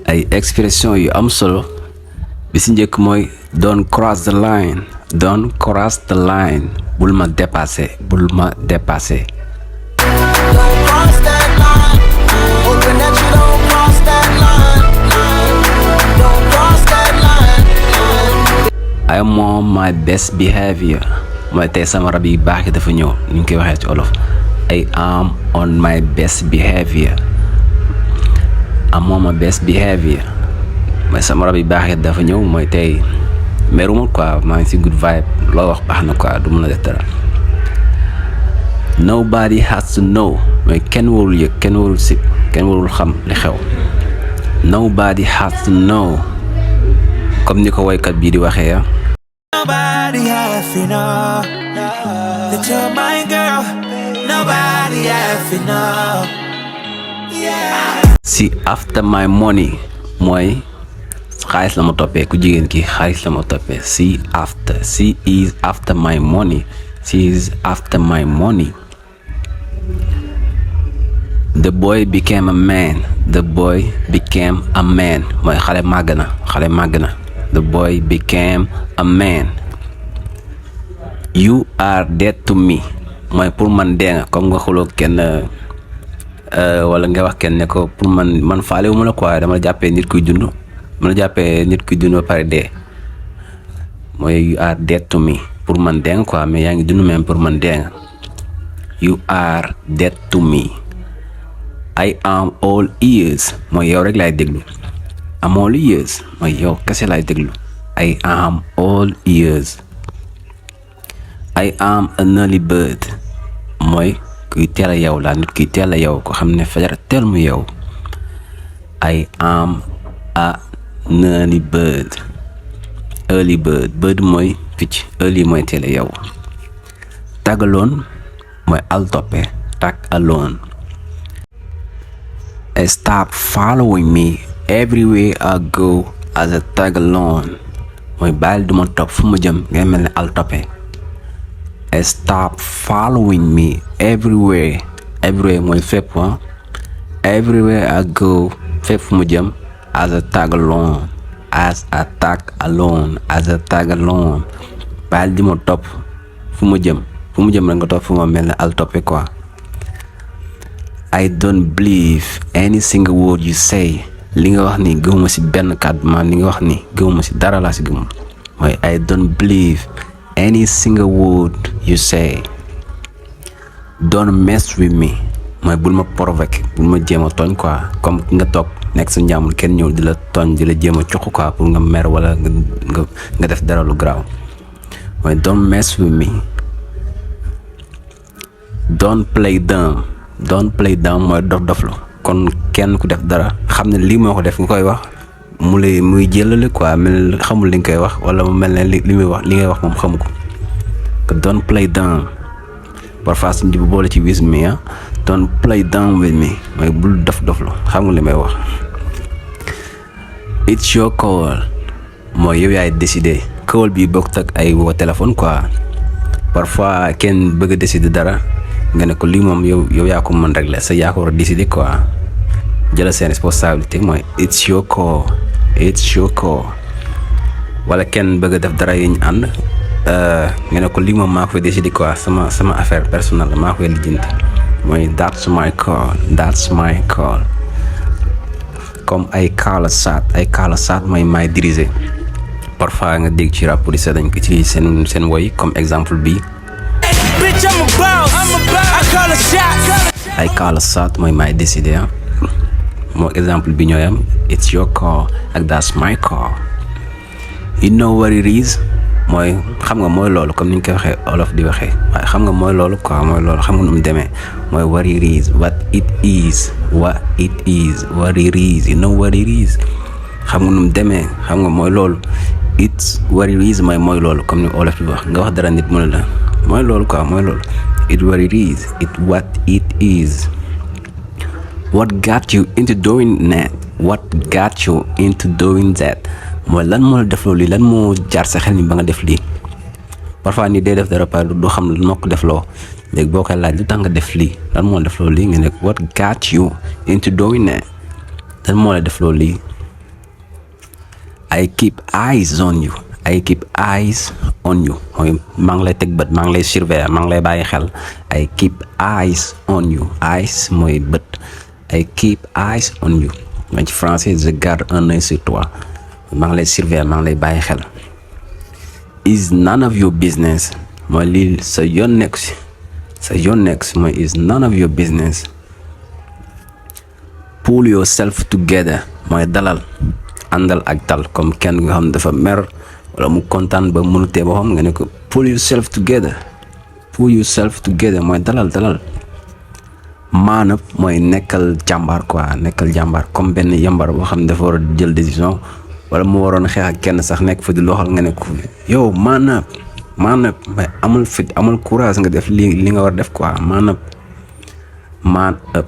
ay expression yu am solo bi si njëkk mooy don't cross the line bul ma dépasser Don't cross that line. Hoping that you don't cross that line. Don't cross that line. I am on my best behavior mooy tey sama rab yi baax yi dafa ñëw ni ñu koy waxee ci olof. I am on my best behavior mooy sama rab yi baax yi dafa ñëw mooy tey meruma quoi maa ngi si good vibe loo wax baax na quoi du mën a def dara. Nobody has to know mooy kenn warul yëg kenn warul xam li xew. Nobody has to know comme ni ko woykat bii di waxee ya. Nobody has to know that you're my girl. Nobody has to know. Yeah. Si after my money mooy xaalis la ma toppee ku jigéen ki xaalis la ma toppee she is after my money. The boy became a man mooy xale màgg na. The boy became a man. You are dead to me mooy pour man dee nga comme nga xuloo kenn wala nga wax kenn ne ko pour man faale wu ma la quoi dama la jàppee nit kuy dund ba pare dee mooy you are dead to me pour man dee nga quoi mais yaa ngi dund même pour man dee nga. You are dead to me. I am all ears mooy yow rek laay déglu. I'm all ears mooy yow kese laay déglu. I am all ears. I am an early bird mooy kuy teel a yow laa nit kuy teel a yow ko xam ne fajar teel mu yow. I am an early bird. Bird mooy picc, early mooy teel a yow. Tag alone mooy al toppe, tag alone. Stop following me everywhere I go as a tag alone mooy bàyyil du ma topp fu ma jëm ngay mel ne al toppe. Stop following me everywhere mooy fépp everywhere I go fépp fu ma jëm as a tag alone bàyyil di ma topp fu ma jëm rek nga topp fu ma mel ne al toppe quoi. I don't believe any single word you say li nga wax ni gëmuma ci benn kàddu li nga wax ni gëmuma ci dara laa ci gëmul mooy I don't believe any single word you say. Don't mess with me mooy bul ma provoquer bul ma jéem a tooñ quoi comme nga toog nekk sa njàmbur kenn ñëw di la tooñ di la jéem a cuq quoi pour nga mer wala nga def dara lu garaaw mooy don't mess with me. Don't play dumb mooy dof-doflu kon kenn ku def dara xam ne lii moo ko def nga koy wax muy jëlale quoi mel xamul li nga koy wax wala mu mel ne li ngay wax moom xamu ko. Don't play dumb parfois suñ di boole ci wis mi don't play dumb with me mooy bul dof-doflu xam nga li may wax. It's your call mooy yow yaay décider call bi bokk ak ay woo téléphone quoi parfois kenn bëgg a décider dara nga ne ko lii moom yow yaa ko mën régler sa yaa ko war a décider quoi jëla seen responsabilité mooy it's your call wala kenn bëgg a def dara yi ñu ànd nga ne ko lii moom maa koy décider quoi sama affaire personnelle maa koy lijjanti mooy that's my call comme ay kaala saat mooy maay diriger parfois nga dégg ci rapport yi dañ ko ci seen woy comme exemple bi ay call a shot mooy maay décider moo exemple bi ñooy am it's your call ak that's my call. You know what it is mooy xam nga mooy loolu comme ni ñu koy waxee olof di waxee waaye xam nga mooy loolu quoi mooy loolu xam nga nu mu demee mooy what it is you know what it is xam nga nu mu demee xam nga mooy loolu it's what it is mooy loolu comme ni olof di wax nga wax dara nit mu ne la mooy loolu quoi mooy loolu. It's what it is. What got you into doing that? mooy lan moo la def loolu lii lan moo jaar sa xel ni ba nga def lii parfois nii day def dara pare du xam lan moo ko def loo léegi boo koy laaj lu tax nga def lii lan moo la def loolu lii nga ne what got you into doing that lan moo la def loolu lii I keep eyes on you. I keep eyes on you. mooy maa ngi lay teg bët maa ngi lay surveiller maa ngi lay bàyyi xel. I keep eyes on you. Eyes mooy bët. I keep eyes on you. mais ci français je garde un œil sur toi. maa ngi lay surveiller maa ngi lay bàyyi xel. Is none of your business. mooy lii sa yoon nekk si. sa yoon nekk si mooy is none of your business. Pull yourself together mooy dalal. àndal ak dal comme kenn nga xam dafa mer wala mu kontaan ba mënutee boppam nga ne ko pull yourself together. Pull yourself together mooy dalal. Man up mooy nekkal jàmbaar quoi nekkal jàmbaar comme benn yambar boo xam ne dafa war a jël décision wala mu waroon xeex ak kenn sax nekk fa di looxal nga ne ko yow man up mais amul fit amul courage nga def li nga war def quoi man up